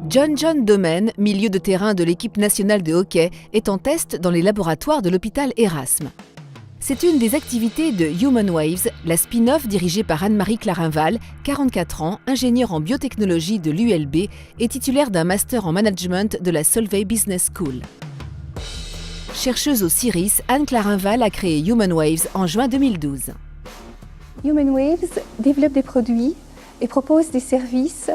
John Domen, milieu de terrain de l'équipe nationale de hockey, est en test dans les laboratoires de l'hôpital Erasme. C'est une des activités de Human Waves, la spin-off dirigée par Anne-Marie Clarinval, 44 ans, ingénieure en biotechnologie de l'ULB et titulaire d'un master en management de la Solvay Business School. Chercheuse au CIRIS, Anne Clarinval a créé Human Waves en juin 2012. Human Waves développe des produits et propose des services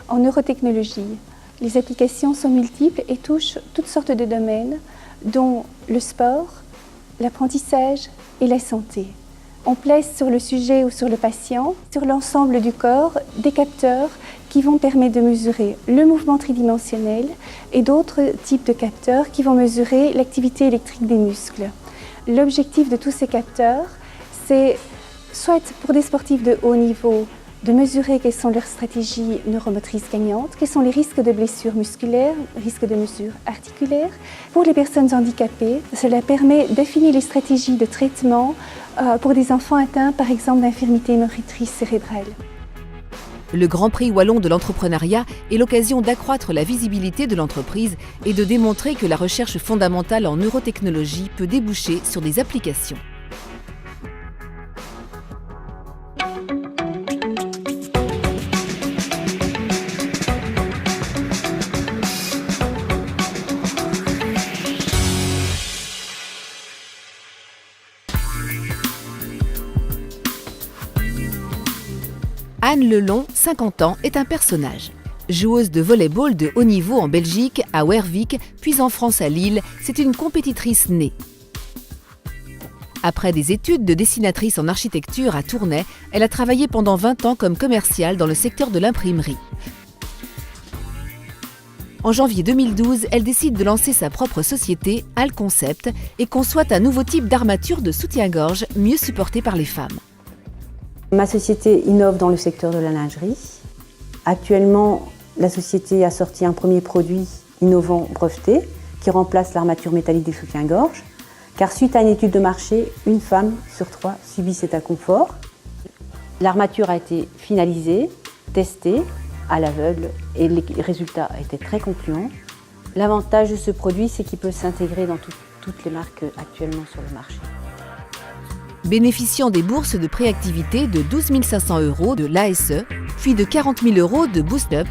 en neurotechnologie. Les applications sont multiples et touchent toutes sortes de domaines, dont le sport, l'apprentissage et la santé. On place sur le sujet ou sur le patient, sur l'ensemble du corps, des capteurs qui vont permettre de mesurer le mouvement tridimensionnel et d'autres types de capteurs qui vont mesurer l'activité électrique des muscles. L'objectif de tous ces capteurs, c'est soit pour des sportifs de haut niveau, de mesurer quelles sont leurs stratégies neuromotrices gagnantes, quels sont les risques de blessures musculaires, risques de mesures articulaires. Pour les personnes handicapées, cela permet d'affiner les stratégies de traitement pour des enfants atteints par exemple d'infirmité motrice cérébrale. Le Grand Prix Wallon de l'entrepreneuriat est l'occasion d'accroître la visibilité de l'entreprise et de démontrer que la recherche fondamentale en neurotechnologie peut déboucher sur des applications. Anne Lelon, 50 ans, est un personnage. Joueuse de volley-ball de haut niveau en Belgique, à Wervik, puis en France à Lille, c'est une compétitrice née. Après des études de dessinatrice en architecture à Tournai, elle a travaillé pendant 20 ans comme commerciale dans le secteur de l'imprimerie. En janvier 2012, elle décide de lancer sa propre société, Al Concept, et conçoit un nouveau type d'armature de soutien-gorge mieux supporté par les femmes. Ma société innove dans le secteur de la lingerie. Actuellement, la société a sorti un premier produit innovant breveté qui remplace l'armature métallique des soutiens-gorge. Car suite à une étude de marché, une femme sur 3 subit cet inconfort. L'armature a été finalisée, testée à l'aveugle et les résultats étaient très concluants. L'avantage de ce produit, c'est qu'il peut s'intégrer dans toutes les marques actuellement sur le marché. Bénéficiant des bourses de préactivité de 12 500 € de l'ASE, puis de 40 000 € de Boost Up,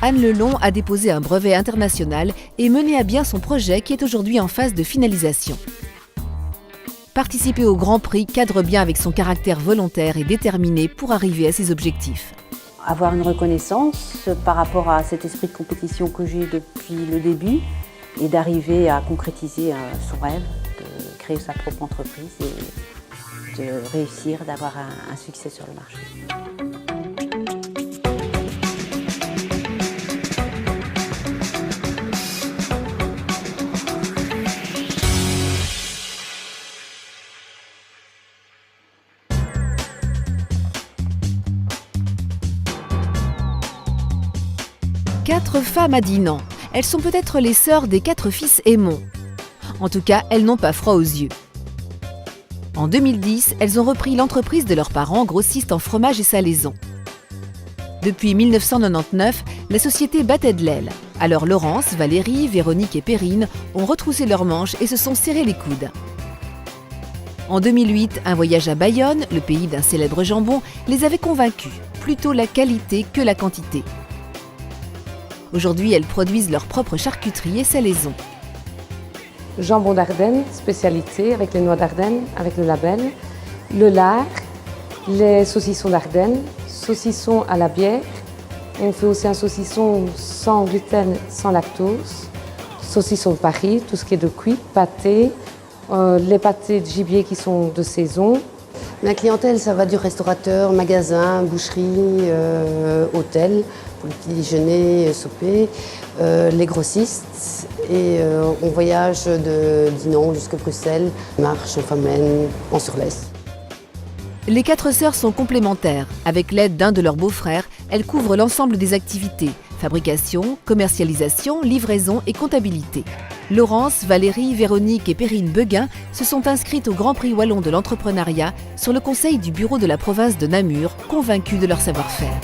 Anne Lelon a déposé un brevet international et mené à bien son projet qui est aujourd'hui en phase de finalisation. Participer au Grand Prix cadre bien avec son caractère volontaire et déterminé pour arriver à ses objectifs. Avoir une reconnaissance par rapport à cet esprit de compétition que j'ai depuis le début et d'arriver à concrétiser son rêve, de créer sa propre entreprise et de réussir, d'avoir un succès sur le marché. Quatre femmes à Dinan. Elles sont peut-être les sœurs des 4 fils Aymon. En tout cas, elles n'ont pas froid aux yeux. En 2010, elles ont repris l'entreprise de leurs parents, grossistes en fromage et salaisons. Depuis 1999, la société battait de l'aile. Alors Laurence, Valérie, Véronique et Perrine ont retroussé leurs manches et se sont serré les coudes. En 2008, un voyage à Bayonne, le pays d'un célèbre jambon, les avait convaincus, plutôt la qualité que la quantité. Aujourd'hui, elles produisent leur propre charcuterie et salaisons. Jambon d'Ardenne, spécialité avec les noix d'Ardenne, avec le label. Le lard, les saucissons d'Ardenne, saucissons à la bière. On fait aussi un saucisson sans gluten, sans lactose. Saucisson de Paris, tout ce qui est de cuit, pâté, les pâtés de gibier qui sont de saison. La clientèle, ça va du restaurateur, magasin, boucherie, hôtel, pour le petit déjeuner, souper, les grossistes. Et on voyage de Dinan jusqu'à Bruxelles, marche, en Famenne, en Surlesse. Les 4 sœurs sont complémentaires. Avec l'aide d'un de leurs beaux-frères, elles couvrent l'ensemble des activités. Fabrication, commercialisation, livraison et comptabilité. Laurence, Valérie, Véronique et Perrine Beguin se sont inscrites au Grand Prix Wallon de l'entrepreneuriat sur le conseil du bureau de la province de Namur, convaincues de leur savoir-faire.